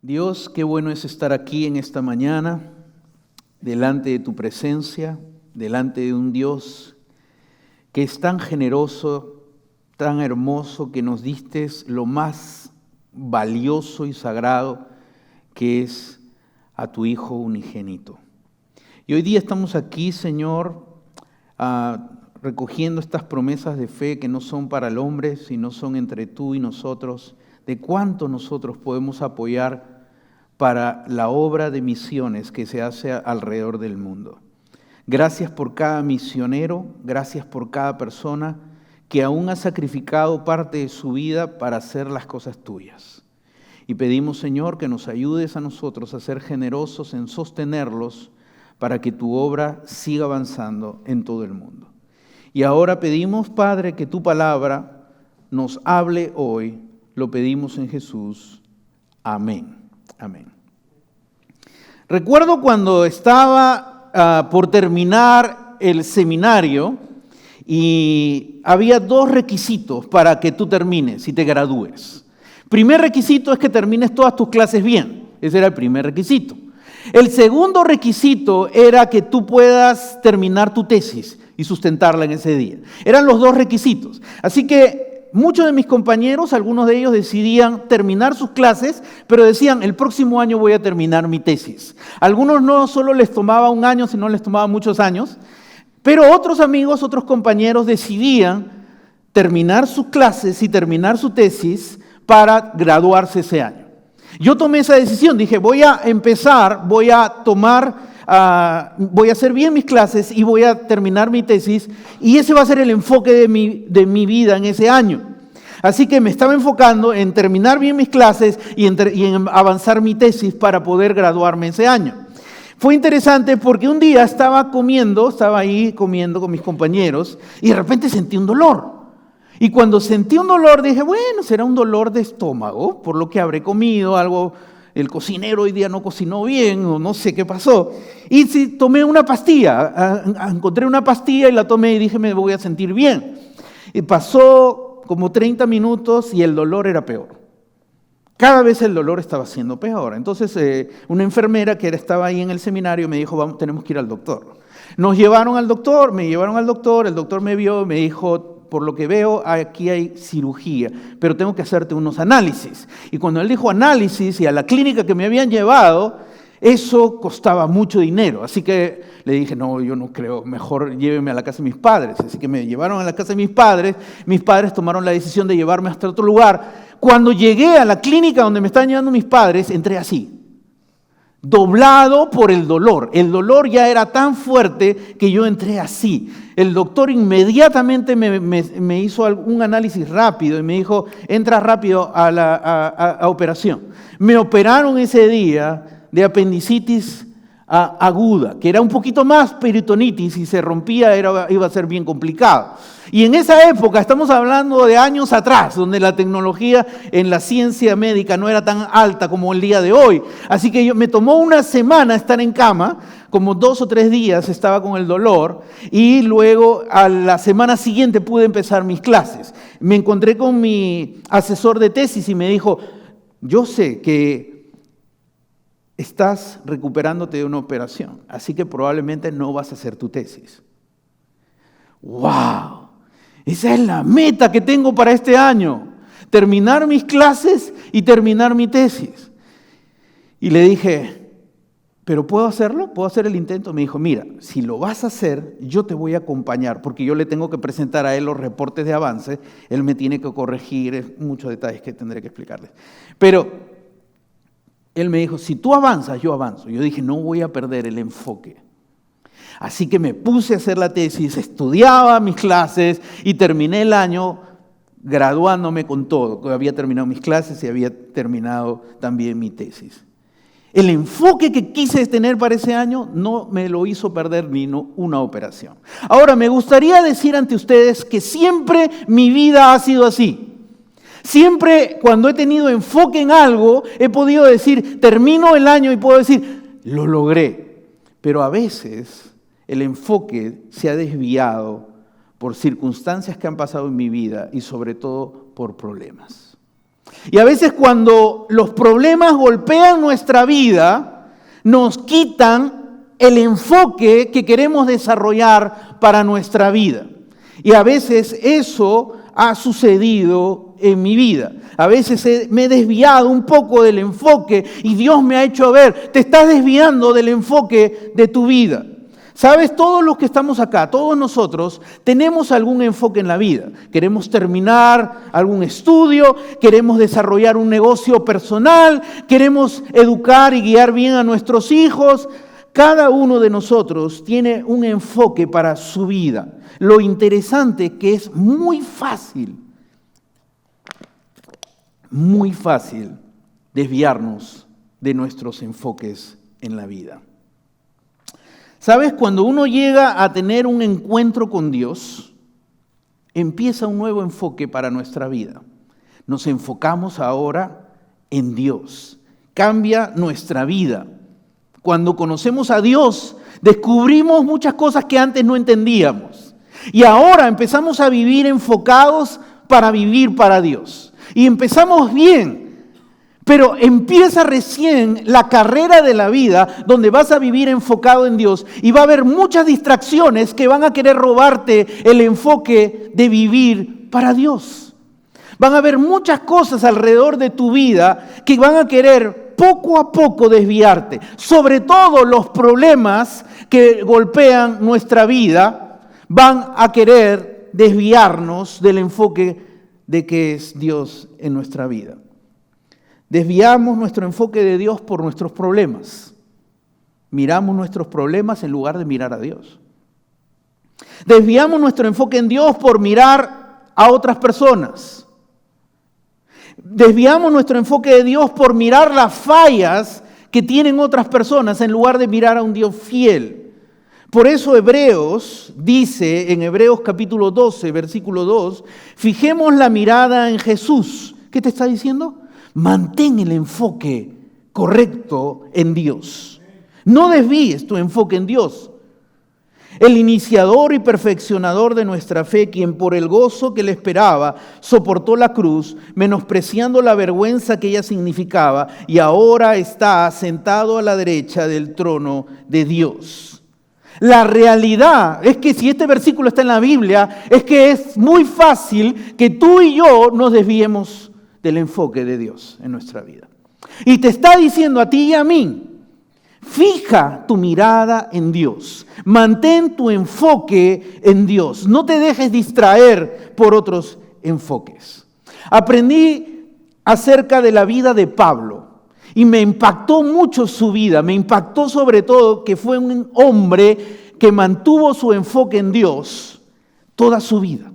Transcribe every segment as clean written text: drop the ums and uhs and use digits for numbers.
Dios, qué bueno es estar aquí en esta mañana, delante de tu presencia, delante de un Dios que es tan generoso, tan hermoso, que nos diste lo más valioso y sagrado, que es a tu Hijo unigénito. Y hoy día estamos aquí, Señor, recogiendo estas promesas de fe que no son para el hombre, sino son entre tú y nosotros, de cuánto nosotros podemos apoyar para la obra de misiones que se hace alrededor del mundo. Gracias por cada misionero, gracias por cada persona que aún ha sacrificado parte de su vida para hacer las cosas tuyas. Y pedimos, Señor, que nos ayudes a nosotros a ser generosos en sostenerlos para que tu obra siga avanzando en todo el mundo. Y ahora pedimos, Padre, que tu palabra nos hable hoy. Lo pedimos en Jesús. Amén. Amén. Recuerdo cuando estaba por terminar el seminario y había dos requisitos para que tú termines y te gradúes. Primer requisito es que termines todas tus clases bien. Ese era el primer requisito. El segundo requisito era que tú puedas terminar tu tesis y sustentarla en ese día. Eran los dos requisitos. Así que muchos de mis compañeros, algunos de ellos decidían terminar sus clases, pero decían, el próximo año voy a terminar mi tesis. Algunos no solo les tomaba un año, sino les tomaba muchos años, pero otros amigos, otros compañeros decidían terminar sus clases y terminar su tesis para graduarse ese año. Yo tomé esa decisión, dije, voy a empezar, voy a hacer bien mis clases y voy a terminar mi tesis, y ese va a ser el enfoque de mi vida en ese año. Así que me estaba enfocando en terminar bien mis clases y en avanzar mi tesis para poder graduarme ese año. Fue interesante porque un día estaba ahí comiendo con mis compañeros y de repente sentí un dolor. Y cuando sentí un dolor dije, bueno, será un dolor de estómago, por lo que habré comido algo. El cocinero hoy día no cocinó bien o no sé qué pasó. Y tomé una pastilla, encontré una pastilla y la tomé y dije, me voy a sentir bien. Y pasó como 30 minutos y el dolor era peor. Cada vez el dolor estaba siendo peor. Entonces una enfermera que estaba ahí en el seminario me dijo, tenemos que ir al doctor. Nos llevaron al doctor, el doctor me vio, me dijo, por lo que veo, aquí hay cirugía, pero tengo que hacerte unos análisis. Y cuando él dijo análisis y a la clínica que me habían llevado, eso costaba mucho dinero. Así que le dije, no, yo no creo, mejor lléveme a la casa de mis padres. Así que me llevaron a la casa de mis padres tomaron la decisión de llevarme hasta otro lugar. Cuando llegué a la clínica donde me estaban llevando mis padres, entré así, doblado por el dolor. El dolor ya era tan fuerte que yo entré así. El doctor inmediatamente me hizo un análisis rápido y me dijo, entra rápido a operación. Me operaron ese día de apendicitis aguda, que era un poquito más peritonitis, y se rompía, iba a ser bien complicado. Y en esa época, estamos hablando de años atrás, donde la tecnología en la ciencia médica no era tan alta como el día de hoy. Así que me tomó una semana estar en cama, como 2 o 3 días estaba con el dolor, y luego a la semana siguiente pude empezar mis clases. Me encontré con mi asesor de tesis y me dijo, yo sé que estás recuperándote de una operación, así que probablemente no vas a hacer tu tesis. ¡Wow! Esa es la meta que tengo para este año, terminar mis clases y terminar mi tesis. Y le dije, ¿pero puedo hacerlo? ¿Puedo hacer el intento? Me dijo, mira, si lo vas a hacer, yo te voy a acompañar, porque yo le tengo que presentar a él los reportes de avance, él me tiene que corregir, muchos detalles que tendré que explicarles. Pero él me dijo, si tú avanzas, yo avanzo. Yo dije, no voy a perder el enfoque. Así que me puse a hacer la tesis, estudiaba mis clases y terminé el año graduándome con todo. Había terminado mis clases y había terminado también mi tesis. El enfoque que quise tener para ese año no me lo hizo perder ni una operación. Ahora, me gustaría decir ante ustedes que siempre mi vida ha sido así. Siempre cuando he tenido enfoque en algo, he podido decir, termino el año y puedo decir, lo logré. Pero a veces el enfoque se ha desviado por circunstancias que han pasado en mi vida y sobre todo por problemas. Y a veces cuando los problemas golpean nuestra vida, nos quitan el enfoque que queremos desarrollar para nuestra vida. Y a veces eso ha sucedido en mi vida. A veces me he desviado un poco del enfoque y Dios me ha hecho ver, te estás desviando del enfoque de tu vida. ¿Sabes? Todos los que estamos acá, todos nosotros, tenemos algún enfoque en la vida. Queremos terminar algún estudio, queremos desarrollar un negocio personal, queremos educar y guiar bien a nuestros hijos. Cada uno de nosotros tiene un enfoque para su vida. Lo interesante es que es muy fácil desviarnos de nuestros enfoques en la vida. ¿Sabes? Cuando uno llega a tener un encuentro con Dios, empieza un nuevo enfoque para nuestra vida. Nos enfocamos ahora en Dios. Cambia nuestra vida. Cuando conocemos a Dios, descubrimos muchas cosas que antes no entendíamos. Y ahora empezamos a vivir enfocados para vivir para Dios. Y empezamos bien. Pero empieza recién la carrera de la vida donde vas a vivir enfocado en Dios y va a haber muchas distracciones que van a querer robarte el enfoque de vivir para Dios. Van a haber muchas cosas alrededor de tu vida que van a querer poco a poco desviarte. Sobre todo los problemas que golpean nuestra vida van a querer desviarnos del enfoque de que es Dios en nuestra vida. Desviamos nuestro enfoque de Dios por nuestros problemas. Miramos nuestros problemas en lugar de mirar a Dios. Desviamos nuestro enfoque en Dios por mirar a otras personas. Desviamos nuestro enfoque de Dios por mirar las fallas que tienen otras personas en lugar de mirar a un Dios fiel. Por eso Hebreos dice en Hebreos capítulo 12, versículo 2, fijemos la mirada en Jesús. ¿Qué te está diciendo? Mantén el enfoque correcto en Dios. No desvíes tu enfoque en Dios. El iniciador y perfeccionador de nuestra fe, quien por el gozo que le esperaba, soportó la cruz, menospreciando la vergüenza que ella significaba, y ahora está sentado a la derecha del trono de Dios. La realidad es que si este versículo está en la Biblia, es que es muy fácil que tú y yo nos desviemos del enfoque de Dios en nuestra vida. Y te está diciendo a ti y a mí, fija tu mirada en Dios, mantén tu enfoque en Dios, no te dejes distraer por otros enfoques. Aprendí acerca de la vida de Pablo y me impactó mucho su vida, me impactó sobre todo que fue un hombre que mantuvo su enfoque en Dios toda su vida.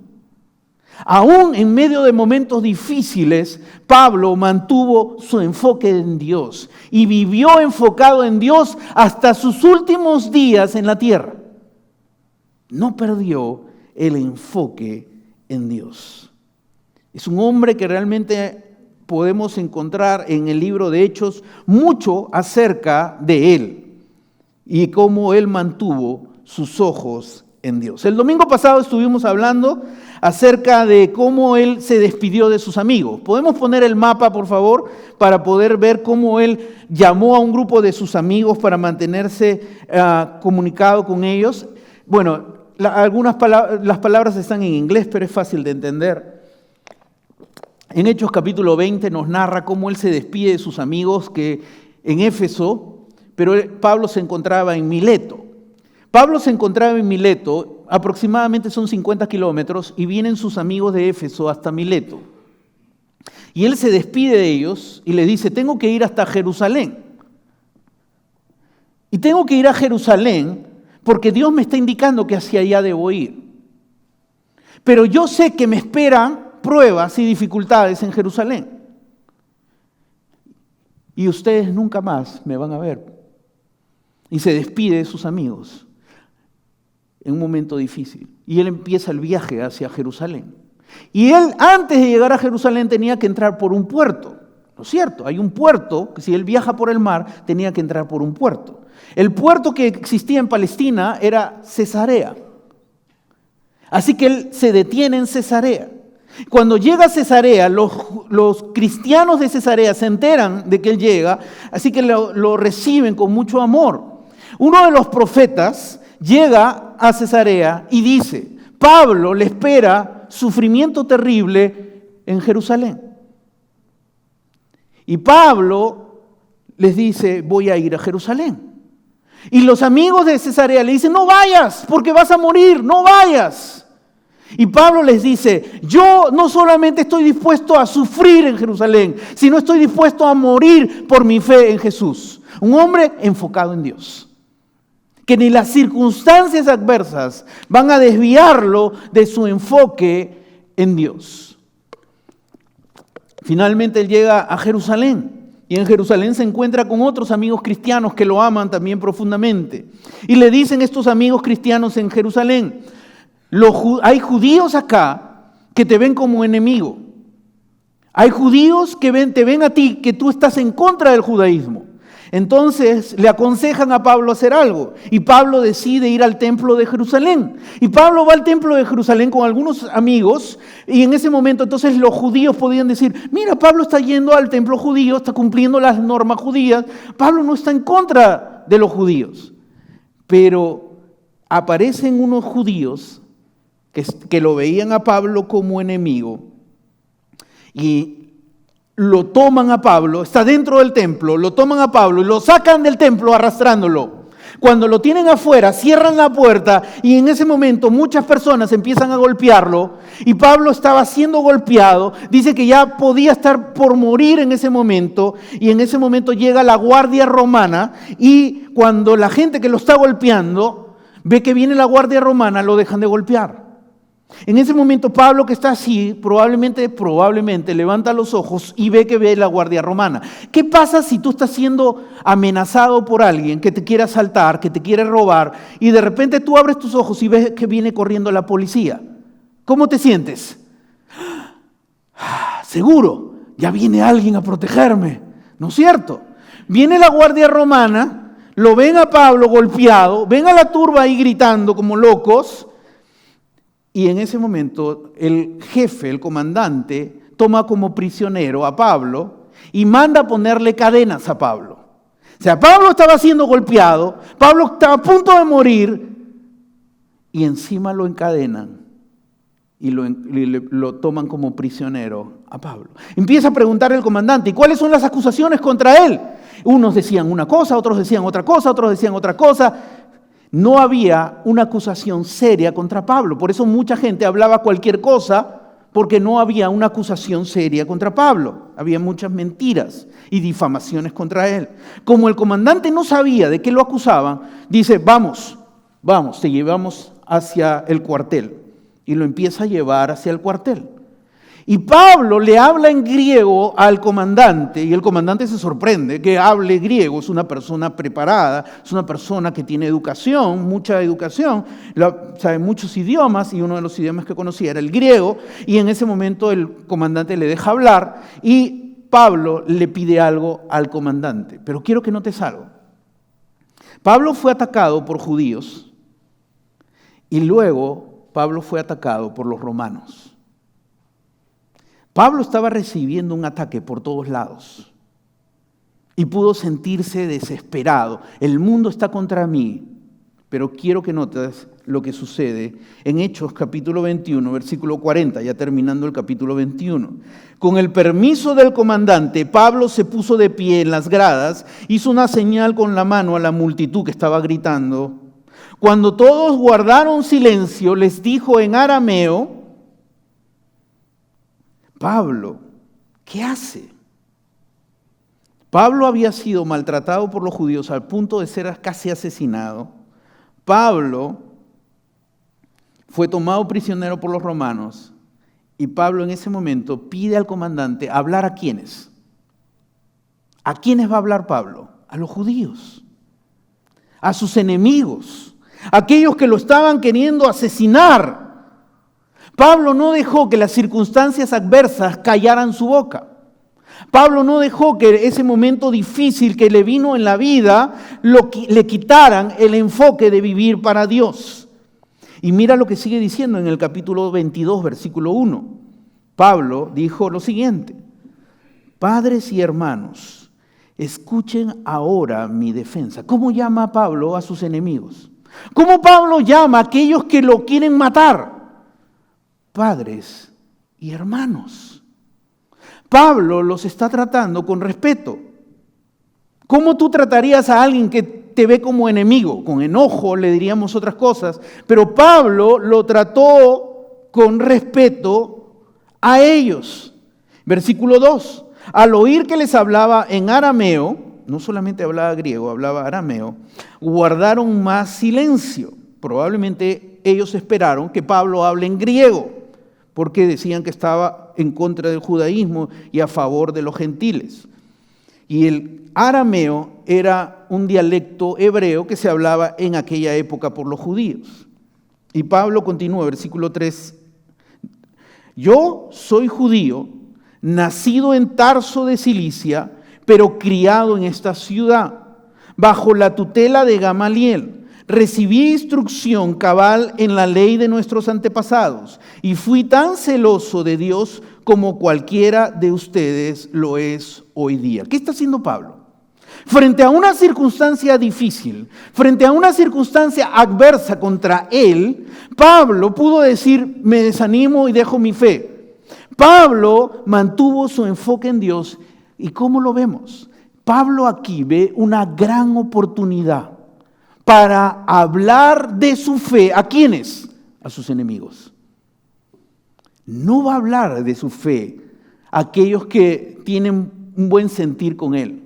Aún en medio de momentos difíciles, Pablo mantuvo su enfoque en Dios y vivió enfocado en Dios hasta sus últimos días en la tierra. No perdió el enfoque en Dios. Es un hombre que realmente podemos encontrar en el libro de Hechos mucho acerca de él y cómo él mantuvo sus ojos en Dios. El domingo pasado estuvimos hablando acerca de cómo él se despidió de sus amigos. ¿Podemos poner el mapa, por favor, para poder ver cómo él llamó a un grupo de sus amigos para mantenerse comunicado con ellos? Bueno, las palabras están en inglés, pero es fácil de entender. En Hechos capítulo 20 nos narra cómo él se despide de sus amigos que en Éfeso, pero Pablo se encontraba en Mileto. Pablo se encontraba en Mileto, aproximadamente son 50 kilómetros, y vienen sus amigos de Éfeso hasta Mileto. Y él se despide de ellos y le dice, tengo que ir hasta Jerusalén. Y tengo que ir a Jerusalén porque Dios me está indicando que hacia allá debo ir. Pero yo sé que me esperan pruebas y dificultades en Jerusalén. Y ustedes nunca más me van a ver. Y se despide de sus amigos en un momento difícil. Y él empieza el viaje hacia Jerusalén. Y él, antes de llegar a Jerusalén, tenía que entrar por un puerto. ¿No es cierto? Hay un puerto, que si él viaja por el mar, tenía que entrar por un puerto. El puerto que existía en Palestina era Cesarea. Así que él se detiene en Cesarea. Cuando llega a Cesarea, los cristianos de Cesarea se enteran de que él llega, así que lo reciben con mucho amor. Uno de los profetas llega a Cesarea y dice: Pablo le espera sufrimiento terrible en Jerusalén. Y Pablo les dice: voy a ir a Jerusalén. Y los amigos de Cesarea le dicen: no vayas, porque vas a morir, no vayas. Y Pablo les dice: yo no solamente estoy dispuesto a sufrir en Jerusalén, sino estoy dispuesto a morir por mi fe en Jesús. Un hombre enfocado en Dios, que ni las circunstancias adversas van a desviarlo de su enfoque en Dios. Finalmente él llega a Jerusalén, y en Jerusalén se encuentra con otros amigos cristianos que lo aman también profundamente. Y le dicen estos amigos cristianos en Jerusalén: hay judíos acá que te ven como enemigo. Hay judíos que te ven a ti, que tú estás en contra del judaísmo. Entonces le aconsejan a Pablo hacer algo, y Pablo decide ir al templo de Jerusalén. Y Pablo va al templo de Jerusalén con algunos amigos, y en ese momento entonces los judíos podían decir: mira, Pablo está yendo al templo judío, está cumpliendo las normas judías, Pablo no está en contra de los judíos. Pero aparecen unos judíos que lo veían a Pablo como enemigo, y lo toman a Pablo, está dentro del templo, lo toman a Pablo y lo sacan del templo arrastrándolo. Cuando lo tienen afuera, cierran la puerta, y en ese momento muchas personas empiezan a golpearlo, y Pablo estaba siendo golpeado. Dice que ya podía estar por morir en ese momento, y en ese momento llega la guardia romana, y cuando la gente que lo está golpeando ve que viene la guardia romana, lo dejan de golpear. En ese momento Pablo, que está así, probablemente levanta los ojos y ve la guardia romana. ¿Qué pasa si tú estás siendo amenazado por alguien que te quiere asaltar, que te quiere robar, y de repente tú abres tus ojos y ves que viene corriendo la policía? ¿Cómo te sientes? Seguro, ya viene alguien a protegerme, ¿no es cierto? Viene la guardia romana, lo ven a Pablo golpeado, ven a la turba ahí gritando como locos. Y en ese momento el jefe, el comandante, toma como prisionero a Pablo y manda a ponerle cadenas a Pablo. O sea, Pablo estaba siendo golpeado, Pablo estaba a punto de morir, y encima lo encadenan y lo toman como prisionero a Pablo. Empieza a preguntar el comandante: ¿y cuáles son las acusaciones contra él? Unos decían una cosa, otros decían otra cosa, otros decían otra cosa. No había una acusación seria contra Pablo. Por eso mucha gente hablaba cualquier cosa, porque no había una acusación seria contra Pablo. Había muchas mentiras y difamaciones contra él. Como el comandante no sabía de qué lo acusaban, dice: vamos, te llevamos hacia el cuartel. Y lo empieza a llevar hacia el cuartel. Y Pablo le habla en griego al comandante, y el comandante se sorprende que hable griego. Es una persona preparada, es una persona que tiene educación, mucha educación, sabe muchos idiomas, y uno de los idiomas que conocía era el griego. Y en ese momento el comandante le deja hablar, y Pablo le pide algo al comandante. Pero quiero que notes algo. Pablo fue atacado por judíos, y luego Pablo fue atacado por los romanos. Pablo estaba recibiendo un ataque por todos lados y pudo sentirse desesperado. El mundo está contra mí. Pero quiero que notes lo que sucede en Hechos capítulo 21, versículo 40, ya terminando el capítulo 21. Con el permiso del comandante, Pablo se puso de pie en las gradas, hizo una señal con la mano a la multitud que estaba gritando. Cuando todos guardaron silencio, les dijo en arameo: Pablo, ¿qué hace? Pablo había sido maltratado por los judíos al punto de ser casi asesinado. Pablo fue tomado prisionero por los romanos, y Pablo en ese momento pide al comandante hablar a quiénes. ¿A quiénes va a hablar Pablo? A los judíos, a sus enemigos, a aquellos que lo estaban queriendo asesinar. Pablo no dejó que las circunstancias adversas callaran su boca. Pablo no dejó que ese momento difícil que le vino en la vida le quitaran el enfoque de vivir para Dios. Y mira lo que sigue diciendo en el capítulo 22, versículo 1. Pablo dijo lo siguiente: padres y hermanos, escuchen ahora mi defensa. ¿Cómo llama Pablo a sus enemigos? ¿Cómo Pablo llama a aquellos que lo quieren matar? Padres y hermanos. Pablo los está tratando con respeto. ¿Cómo tú tratarías a alguien que te ve como enemigo? Con enojo le diríamos otras cosas, pero Pablo lo trató con respeto a ellos. Versículo 2. Al oír que les hablaba en arameo, no solamente hablaba griego, hablaba arameo, guardaron más silencio. Probablemente ellos esperaron que Pablo hable en griego, porque decían que estaba en contra del judaísmo y a favor de los gentiles. Y el arameo era un dialecto hebreo que se hablaba en aquella época por los judíos. Y Pablo continúa, versículo 3. Yo soy judío, nacido en Tarso de Cilicia, pero criado en esta ciudad, bajo la tutela de Gamaliel. Recibí instrucción cabal en la ley de nuestros antepasados y fui tan celoso de Dios como cualquiera de ustedes lo es hoy día. ¿Qué está haciendo Pablo? Frente a una circunstancia difícil, frente a una circunstancia adversa contra él, Pablo pudo decir: me desanimo y dejo mi fe. Pablo mantuvo su enfoque en Dios. ¿Y cómo lo vemos? Pablo aquí ve una gran oportunidad para hablar de su fe. ¿A quiénes? A sus enemigos. No va a hablar de su fe a aquellos que tienen un buen sentir con él.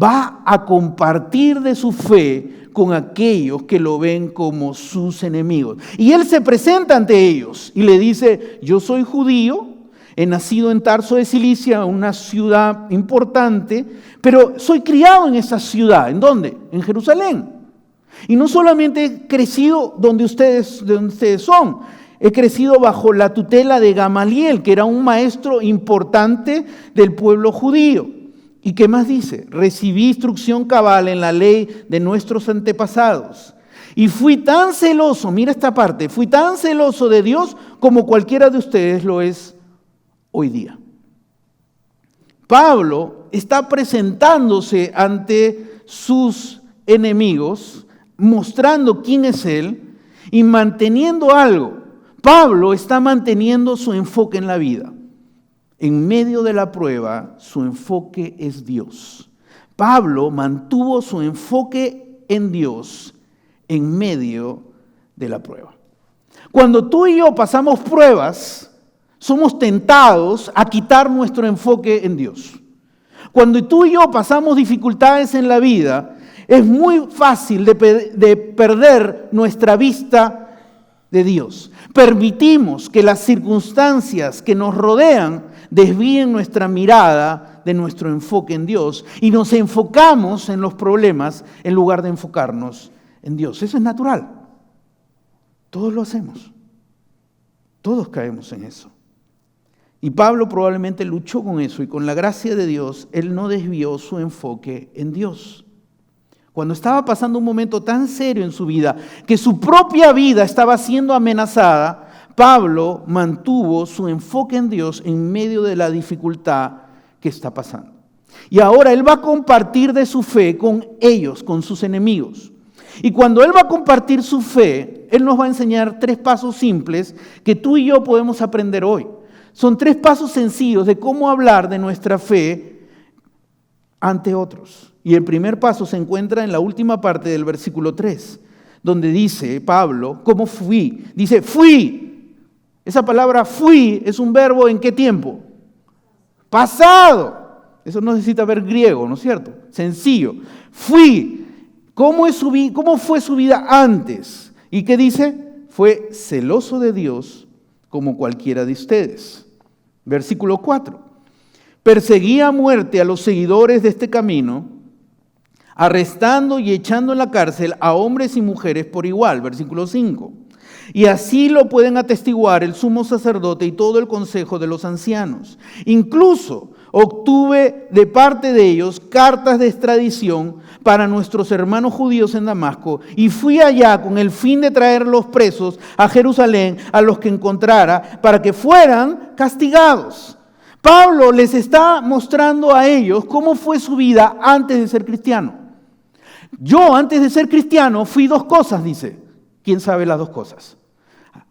Va a compartir de su fe con aquellos que lo ven como sus enemigos. Y él se presenta ante ellos y le dice: yo soy judío, he nacido en Tarso de Cilicia, una ciudad importante, pero soy criado en esa ciudad. ¿En dónde? En Jerusalén. Y no solamente he crecido donde ustedes son, he crecido bajo la tutela de Gamaliel, que era un maestro importante del pueblo judío. ¿Y qué más dice? Recibí instrucción cabal en la ley de nuestros antepasados. Y fui tan celoso, mira esta parte, fui tan celoso de Dios como cualquiera de ustedes lo es hoy día. Pablo está presentándose ante sus enemigos, mostrando quién es él y manteniendo algo. Pablo está manteniendo su enfoque en la vida. En medio de la prueba, su enfoque es Dios. Pablo mantuvo su enfoque en Dios en medio de la prueba. Cuando tú y yo pasamos pruebas, somos tentados a quitar nuestro enfoque en Dios. Cuando tú y yo pasamos dificultades en la vida, es muy fácil de perder nuestra vista de Dios. Permitimos que las circunstancias que nos rodean desvíen nuestra mirada de nuestro enfoque en Dios y nos enfocamos en los problemas en lugar de enfocarnos en Dios. Eso es natural. Todos lo hacemos. Todos caemos en eso. Y Pablo probablemente luchó con eso y con la gracia de Dios, él no desvió su enfoque en Dios. Cuando estaba pasando un momento tan serio en su vida, que su propia vida estaba siendo amenazada, Pablo mantuvo su enfoque en Dios en medio de la dificultad que está pasando. Y ahora él va a compartir de su fe con ellos, con sus enemigos. Y cuando él va a compartir su fe, él nos va a enseñar 3 pasos simples que tú y yo podemos aprender hoy. Son 3 pasos sencillos de cómo hablar de nuestra fe ante otros. Y el primer paso se encuentra en la última parte del versículo 3, donde dice Pablo, ¿cómo fui? Dice, fui. Esa palabra fui es un verbo ¿en qué tiempo? Pasado. Eso no necesita ver griego, ¿no es cierto? Sencillo. Fui. ¿Cómo fue su vida antes? ¿Y qué dice? Fue celoso de Dios como cualquiera de ustedes. Versículo 4. Perseguía a muerte a los seguidores de este camino, arrestando y echando en la cárcel a hombres y mujeres por igual. Versículo 5. Y así lo pueden atestiguar el sumo sacerdote y todo el consejo de los ancianos. Incluso obtuve de parte de ellos cartas de extradición para nuestros hermanos judíos en Damasco y fui allá con el fin de traer los presos a Jerusalén a los que encontrara para que fueran castigados. Pablo les está mostrando a ellos cómo fue su vida antes de ser cristiano. Yo antes de ser cristiano fui dos cosas, dice. ¿Quién sabe las dos cosas?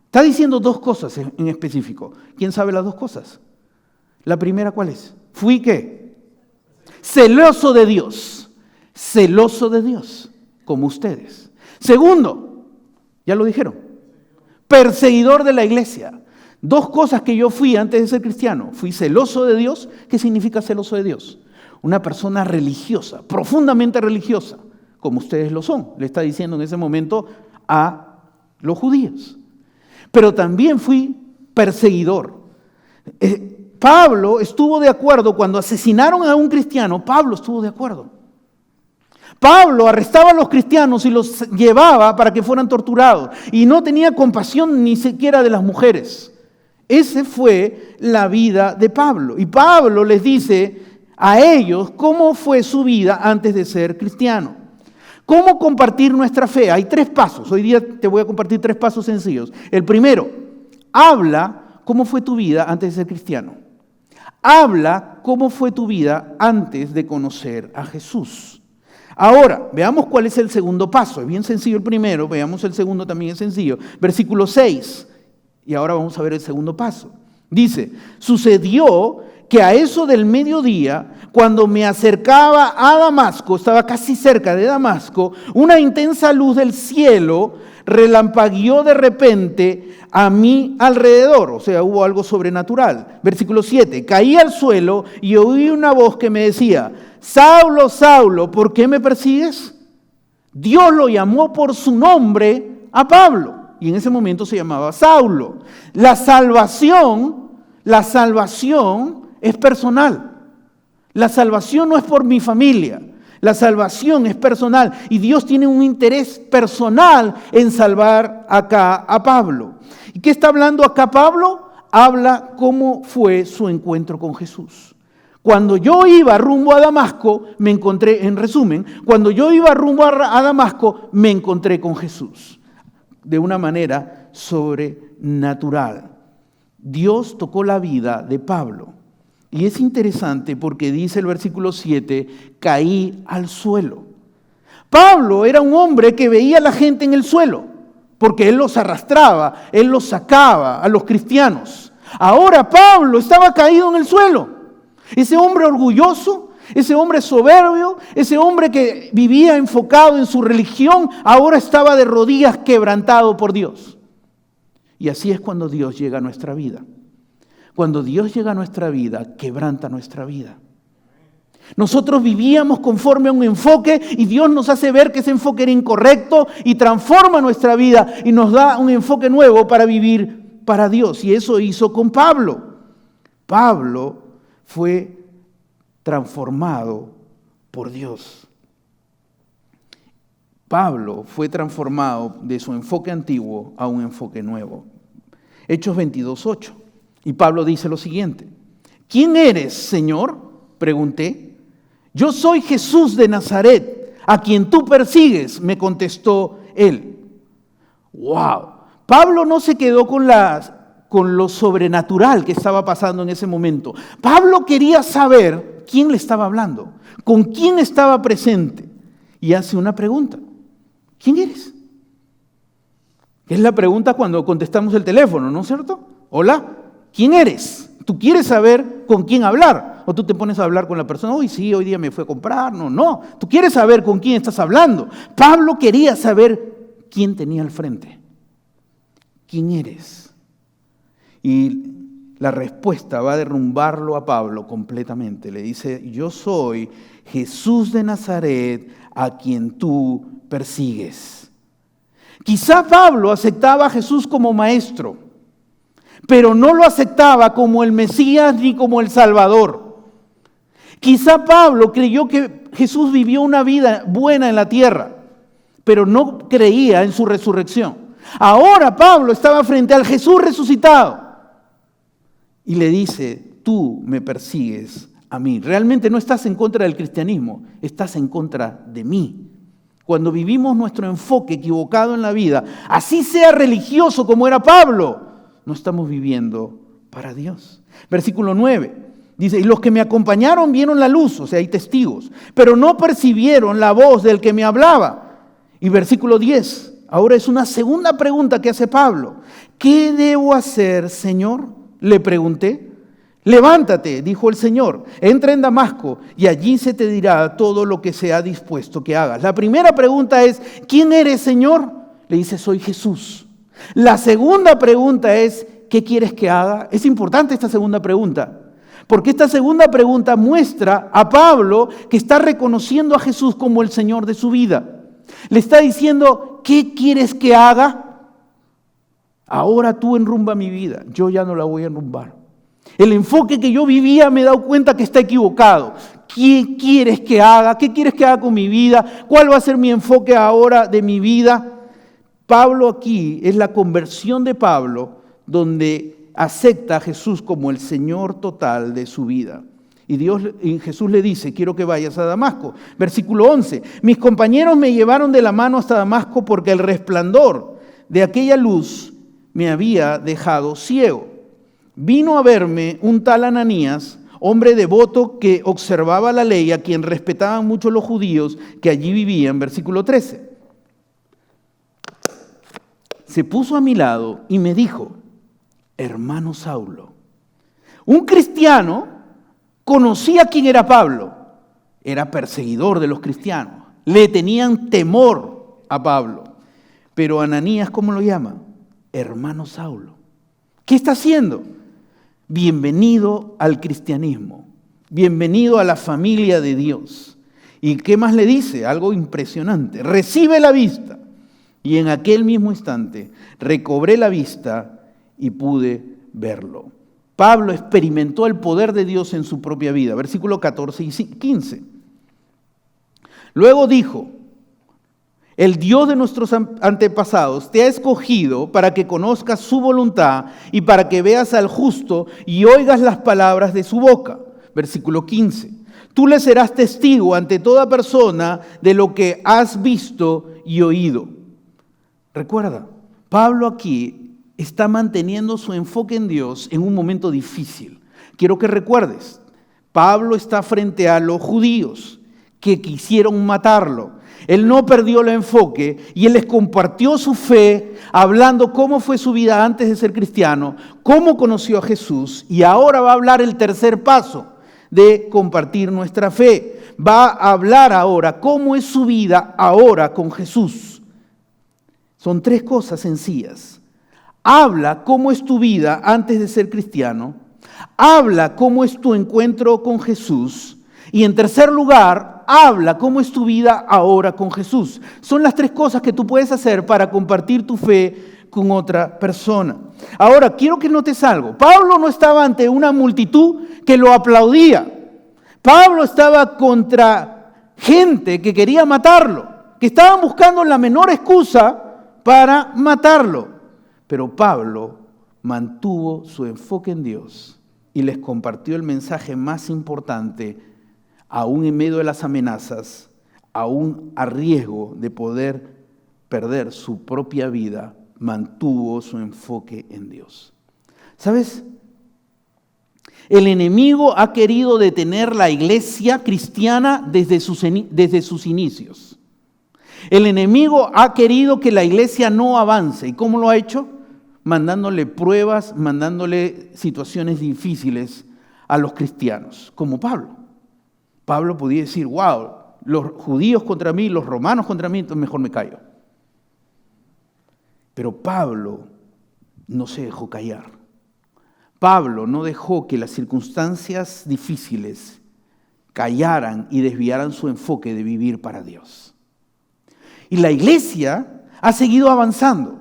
Está diciendo dos cosas en específico. ¿Quién sabe las dos cosas? La primera, ¿cuál es? Fui ¿qué? Celoso de Dios. Celoso de Dios, como ustedes. Segundo, ya lo dijeron, perseguidor de la iglesia. Dos cosas que yo fui antes de ser cristiano. Fui celoso de Dios. ¿Qué significa celoso de Dios? Una persona religiosa, profundamente religiosa, como ustedes lo son. Le está diciendo en ese momento a los judíos. Pero también fui perseguidor. Pablo estuvo de acuerdo cuando asesinaron a un cristiano. Pablo estuvo de acuerdo. Pablo arrestaba a los cristianos y los llevaba para que fueran torturados. Y no tenía compasión ni siquiera de las mujeres. Esa fue la vida de Pablo. Y Pablo les dice a ellos cómo fue su vida antes de ser cristiano. ¿Cómo compartir nuestra fe? Hay 3 pasos. Hoy día te voy a compartir 3 pasos sencillos. El primero, habla cómo fue tu vida antes de ser cristiano. Habla cómo fue tu vida antes de conocer a Jesús. Ahora, veamos cuál es el segundo paso. Es bien sencillo el primero, veamos el segundo, también es sencillo. Versículo 6. Y ahora vamos a ver el segundo paso. Dice, sucedió que a eso del mediodía, cuando me acercaba a Damasco, estaba casi cerca de Damasco, una intensa luz del cielo relampagueó de repente a mi alrededor. O sea, hubo algo sobrenatural. Versículo 7, caí al suelo y oí una voz que me decía, Saulo, Saulo, ¿por qué me persigues? Dios lo llamó por su nombre a Pablo. Y en ese momento se llamaba Saulo. La salvación es personal. La salvación no es por mi familia. La salvación es personal. Y Dios tiene un interés personal en salvar acá a Pablo. ¿Y qué está hablando acá Pablo? Habla cómo fue su encuentro con Jesús. Cuando yo iba rumbo a Damasco, me encontré, en resumen, cuando yo iba rumbo a Damasco, me encontré con Jesús. De una manera sobrenatural. Dios tocó la vida de Pablo. Y es interesante porque dice el versículo 7, caí al suelo. Pablo era un hombre que veía a la gente en el suelo, porque él los arrastraba, él los sacaba a los cristianos. Ahora Pablo estaba caído en el suelo. Ese hombre orgulloso, ese hombre soberbio, ese hombre que vivía enfocado en su religión, ahora estaba de rodillas quebrantado por Dios. Y así es cuando Dios llega a nuestra vida. Cuando Dios llega a nuestra vida, quebranta nuestra vida. Nosotros vivíamos conforme a un enfoque y Dios nos hace ver que ese enfoque era incorrecto y transforma nuestra vida y nos da un enfoque nuevo para vivir para Dios. Y eso hizo con Pablo. Pablo fue transformado por Dios. Pablo fue transformado de su enfoque antiguo a un enfoque nuevo. Hechos 22:8. Y Pablo dice lo siguiente. ¿Quién eres, Señor? Pregunté. Yo soy Jesús de Nazaret, a quien tú persigues, me contestó él. ¡Wow! Pablo no se quedó con lo sobrenatural que estaba pasando en ese momento. Pablo quería saber quién le estaba hablando, con quién estaba presente. Y hace una pregunta. ¿Quién eres? Es la pregunta cuando contestamos el teléfono, ¿no es cierto? Hola, ¿quién eres? Tú quieres saber con quién hablar. O tú te pones a hablar con la persona, hoy sí, hoy día me fue a comprar. No. Tú quieres saber con quién estás hablando. Pablo quería saber quién tenía al frente. ¿Quién eres? Y la respuesta va a derrumbarlo a Pablo completamente. Le dice, yo soy Jesús de Nazaret, a quien tú persigues. Quizá Pablo aceptaba a Jesús como maestro, pero no lo aceptaba como el Mesías ni como el Salvador. Quizá Pablo creyó que Jesús vivió una vida buena en la tierra, pero no creía en su resurrección. Ahora Pablo estaba frente al Jesús resucitado y le dice, tú me persigues a mí. Realmente no estás en contra del cristianismo, estás en contra de mí. Cuando vivimos nuestro enfoque equivocado en la vida, así sea religioso como era Pablo, no estamos viviendo para Dios. Versículo 9 dice, y los que me acompañaron vieron la luz, o sea, hay testigos, pero no percibieron la voz del que me hablaba. Y versículo 10, ahora es una segunda pregunta que hace Pablo. ¿Qué debo hacer, Señor? Le pregunté. Levántate, dijo el Señor, entra en Damasco y allí se te dirá todo lo que se ha dispuesto que hagas. La primera pregunta es, ¿quién eres, Señor? Le dice, soy Jesús. La segunda pregunta es, ¿qué quieres que haga? Es importante esta segunda pregunta, porque esta segunda pregunta muestra a Pablo que está reconociendo a Jesús como el Señor de su vida. Le está diciendo, ¿qué quieres que haga? Ahora tú enrumba mi vida, yo ya no la voy a enrumbar. El enfoque que yo vivía me he dado cuenta que está equivocado. ¿Qué quieres que haga? ¿Qué quieres que haga con mi vida? ¿Cuál va a ser mi enfoque ahora de mi vida? Pablo aquí es la conversión de Pablo, donde acepta a Jesús como el Señor total de su vida. Y Jesús le dice, quiero que vayas a Damasco. Versículo 11, mis compañeros me llevaron de la mano hasta Damasco porque el resplandor de aquella luz me había dejado ciego. Vino a verme un tal Ananías, hombre devoto que observaba la ley, a quien respetaban mucho los judíos que allí vivían. Versículo 13. Se puso a mi lado y me dijo, hermano Saulo. Un cristiano conocía quién era Pablo. Era perseguidor de los cristianos. Le tenían temor a Pablo. Pero Ananías, ¿cómo lo llama? Hermano Saulo. ¿Qué está haciendo? Bienvenido al cristianismo, bienvenido a la familia de Dios. ¿Y qué más le dice? Algo impresionante. Recibe la vista. Y en aquel mismo instante recobré la vista y pude verlo. Pablo experimentó el poder de Dios en su propia vida. Versículo 14 y 15. Luego dijo, el Dios de nuestros antepasados te ha escogido para que conozcas su voluntad y para que veas al justo y oigas las palabras de su boca. Versículo 15. Tú le serás testigo ante toda persona de lo que has visto y oído. Recuerda, Pablo aquí está manteniendo su enfoque en Dios en un momento difícil. Quiero que recuerdes, Pablo está frente a los judíos que quisieron matarlo. Él no perdió el enfoque y él les compartió su fe, hablando cómo fue su vida antes de ser cristiano, cómo conoció a Jesús, y ahora va a hablar el tercer paso de compartir nuestra fe. Va a hablar ahora cómo es su vida ahora con Jesús. Son tres cosas sencillas. Habla cómo es tu vida antes de ser cristiano, habla cómo es tu encuentro con Jesús, y en tercer lugar, habla cómo es tu vida ahora con Jesús. Son las tres cosas que tú puedes hacer para compartir tu fe con otra persona. Ahora, quiero que notes algo. Pablo no estaba ante una multitud que lo aplaudía. Pablo estaba contra gente que quería matarlo, que estaban buscando la menor excusa para matarlo. Pero Pablo mantuvo su enfoque en Dios y les compartió el mensaje más importante, aún en medio de las amenazas, aún a riesgo de poder perder su propia vida, mantuvo su enfoque en Dios. ¿Sabes? El enemigo ha querido detener la iglesia cristiana desde sus inicios. El enemigo ha querido que la iglesia no avance. ¿Y cómo lo ha hecho? Mandándole pruebas, mandándole situaciones difíciles a los cristianos, como Pablo. Pablo podía decir, wow, los judíos contra mí, los romanos contra mí, entonces mejor me callo. Pero Pablo no se dejó callar. Pablo no dejó que las circunstancias difíciles callaran y desviaran su enfoque de vivir para Dios. Y la iglesia ha seguido avanzando.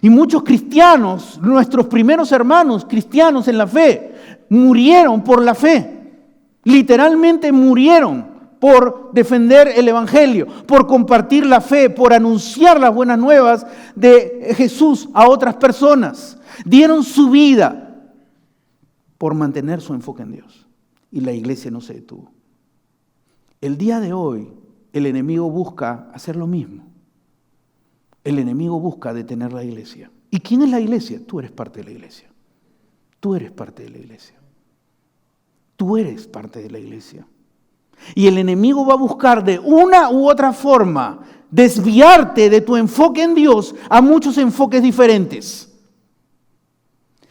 Y muchos cristianos, nuestros primeros hermanos cristianos en la fe, murieron por la fe. Literalmente murieron por defender el evangelio, por compartir la fe, por anunciar las buenas nuevas de Jesús a otras personas. Dieron su vida por mantener su enfoque en Dios. y la iglesia no se detuvo. El día de hoy, el enemigo busca hacer lo mismo. El enemigo busca detener la iglesia. ¿Y quién es la iglesia? Tú eres parte de la iglesia. Tú eres parte de la iglesia. Tú eres parte de la iglesia. Y el enemigo va a buscar de una u otra forma desviarte de tu enfoque en Dios a muchos enfoques diferentes.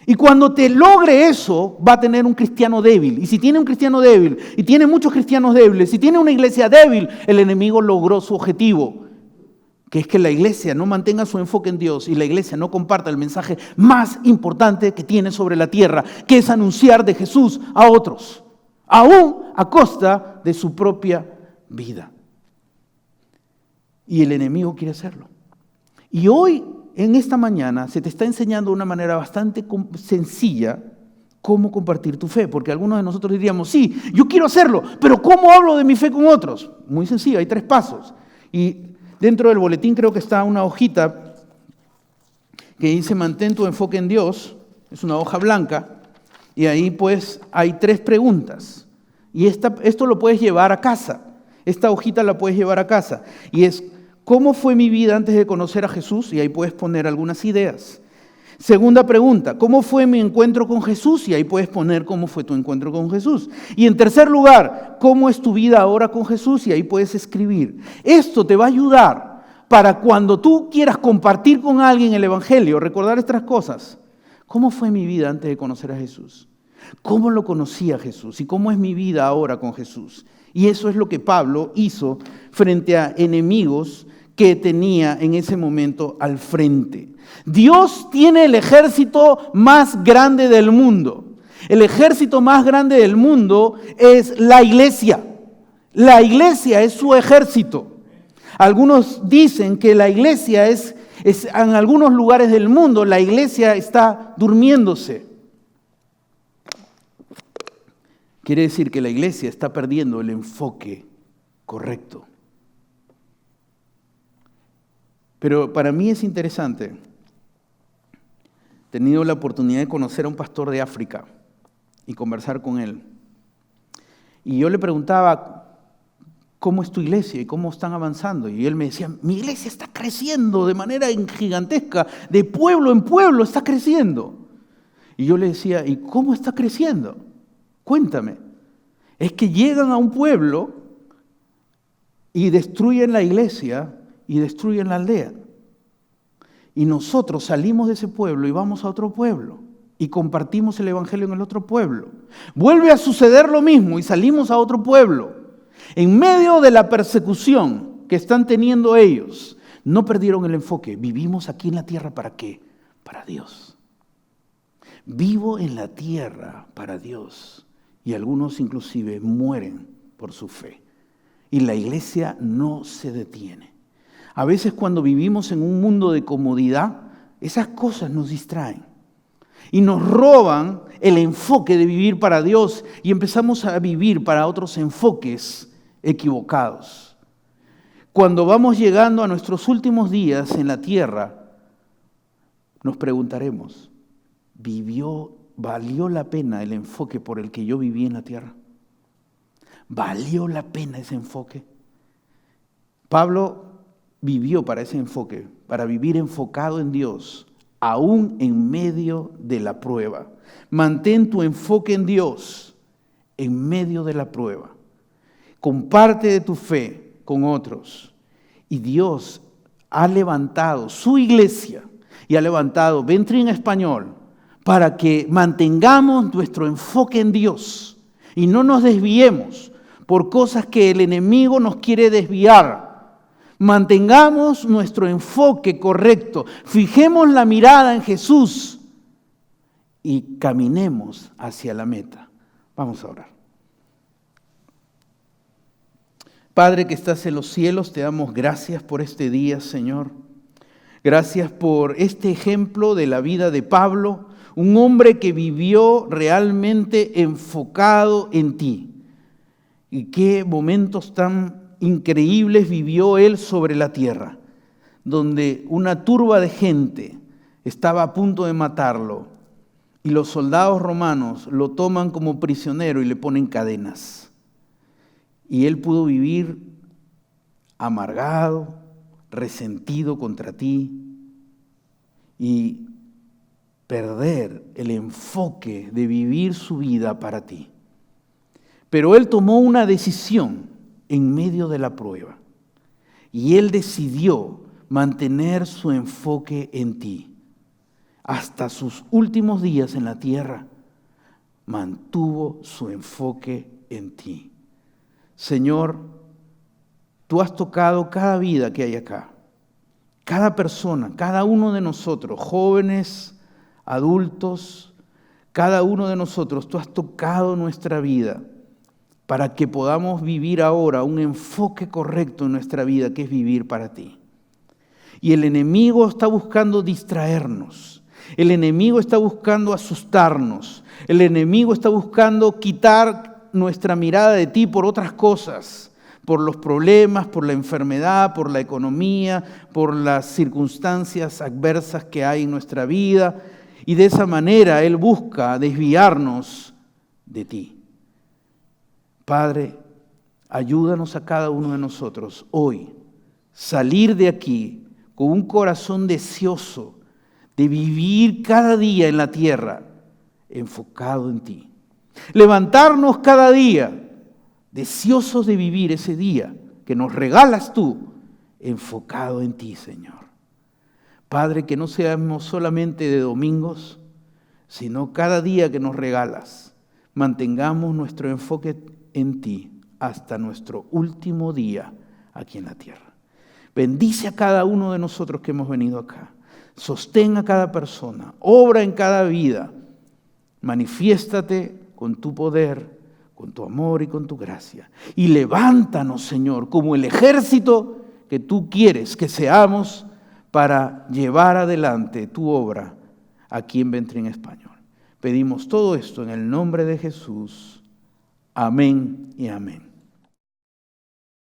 Y cuando te logre eso, va a tener un cristiano débil. Y si tiene un cristiano débil, y tiene muchos cristianos débiles, si tiene una iglesia débil, el enemigo logró su objetivo, que es que la iglesia no mantenga su enfoque en Dios y la iglesia no comparta el mensaje más importante que tiene sobre la tierra, que es anunciar de Jesús a otros, aún a costa de su propia vida. Y el enemigo quiere hacerlo. Y hoy, en esta mañana, se te está enseñando de una manera bastante sencilla cómo compartir tu fe, porque algunos de nosotros diríamos, sí, yo quiero hacerlo, pero ¿cómo hablo de mi fe con otros? Muy sencillo, hay 3 pasos. Y dentro del boletín creo que está una hojita que dice mantén tu enfoque en Dios, es una hoja blanca, y ahí pues hay 3 preguntas. Y esto lo puedes llevar a casa, esta hojita la puedes llevar a casa, y es, ¿cómo fue mi vida antes de conocer a Jesús? Y ahí puedes poner algunas ideas. Segunda pregunta, ¿cómo fue mi encuentro con Jesús? Y ahí puedes poner cómo fue tu encuentro con Jesús. Y en tercer lugar, ¿cómo es tu vida ahora con Jesús? Y ahí puedes escribir. Esto te va a ayudar para cuando tú quieras compartir con alguien el Evangelio, recordar estas cosas. ¿Cómo fue mi vida antes de conocer a Jesús? ¿Cómo lo conocí a Jesús? ¿Y cómo es mi vida ahora con Jesús? Y eso es lo que Pablo hizo frente a enemigos que tenía en ese momento al frente. Dios tiene el ejército más grande del mundo. El ejército más grande del mundo es la iglesia. La iglesia es su ejército. Algunos dicen que la iglesia es en algunos lugares del mundo, la iglesia está durmiéndose. Quiere decir que la iglesia está perdiendo el enfoque correcto. Pero para mí es interesante. He tenido la oportunidad de conocer a un pastor de África y conversar con él. Y yo le preguntaba, ¿cómo es tu iglesia y cómo están avanzando? Y él me decía, mi iglesia está creciendo de manera gigantesca, de pueblo en pueblo está creciendo. Y yo le decía, ¿y cómo está creciendo? Cuéntame. Es que llegan a un pueblo y destruyen la iglesia y destruyen la aldea. Y nosotros salimos de ese pueblo y vamos a otro pueblo y compartimos el evangelio en el otro pueblo. Vuelve a suceder lo mismo y salimos a otro pueblo. En medio de la persecución que están teniendo ellos, no perdieron el enfoque. Vivimos aquí en la tierra, ¿para qué? Para Dios. Vivo en la tierra para Dios. Y algunos inclusive mueren por su fe. Y la iglesia no se detiene. A veces cuando vivimos en un mundo de comodidad, esas cosas nos distraen. Y nos roban el enfoque de vivir para Dios y empezamos a vivir para otros enfoques equivocados. Cuando vamos llegando a nuestros últimos días en la tierra, nos preguntaremos, ¿valió la pena el enfoque por el que yo viví en la tierra? ¿Valió la pena ese enfoque? Pablo vivió para ese enfoque, para vivir enfocado en Dios, aún en medio de la prueba. Mantén tu enfoque en Dios en medio de la prueba. Comparte de tu fe con otros. Y Dios ha levantado su iglesia y ha levantado Ventri en español para que mantengamos nuestro enfoque en Dios y no nos desviemos por cosas que el enemigo nos quiere desviar. Mantengamos nuestro enfoque correcto, fijemos la mirada en Jesús y caminemos hacia la meta. Vamos a orar. Padre que estás en los cielos, te damos gracias por este día, Señor. Gracias por este ejemplo de la vida de Pablo, un hombre que vivió realmente enfocado en ti. Y qué momentos tan increíbles vivió él sobre la tierra, donde una turba de gente estaba a punto de matarlo Y los soldados romanos lo toman como prisionero y le ponen cadenas. Y él pudo vivir amargado, resentido contra ti y perder el enfoque de vivir su vida para ti. Pero él tomó una decisión en medio de la prueba y él decidió mantener su enfoque en ti. Hasta sus últimos días en la tierra, mantuvo su enfoque en ti. Señor, tú has tocado cada vida que hay acá, cada persona, cada uno de nosotros, jóvenes, adultos, cada uno de nosotros, tú has tocado nuestra vida para que podamos vivir ahora un enfoque correcto en nuestra vida, que es vivir para ti. Y el enemigo está buscando distraernos, el enemigo está buscando asustarnos, el enemigo está buscando quitar nuestra mirada de ti por otras cosas, por los problemas, por la enfermedad, por la economía, por las circunstancias adversas que hay en nuestra vida. Y de esa manera Él busca desviarnos de ti. Padre, ayúdanos a cada uno de nosotros hoy salir de aquí con un corazón deseoso de vivir cada día en la tierra enfocado en ti. Levantarnos cada día deseosos de vivir ese día que nos regalas tú, enfocado en ti, Señor. Padre, que no seamos solamente de domingos, sino cada día que nos regalas, mantengamos nuestro enfoque en ti hasta nuestro último día aquí en la tierra. Bendice a cada uno de nosotros que hemos venido acá. Sostén a cada persona, obra en cada vida. Manifiéstate con tu poder, con tu amor y con tu gracia. Y levántanos, Señor, como el ejército que tú quieres que seamos para llevar adelante tu obra aquí en Ventrín Español. Pedimos todo esto en el nombre de Jesús. Amén y amén.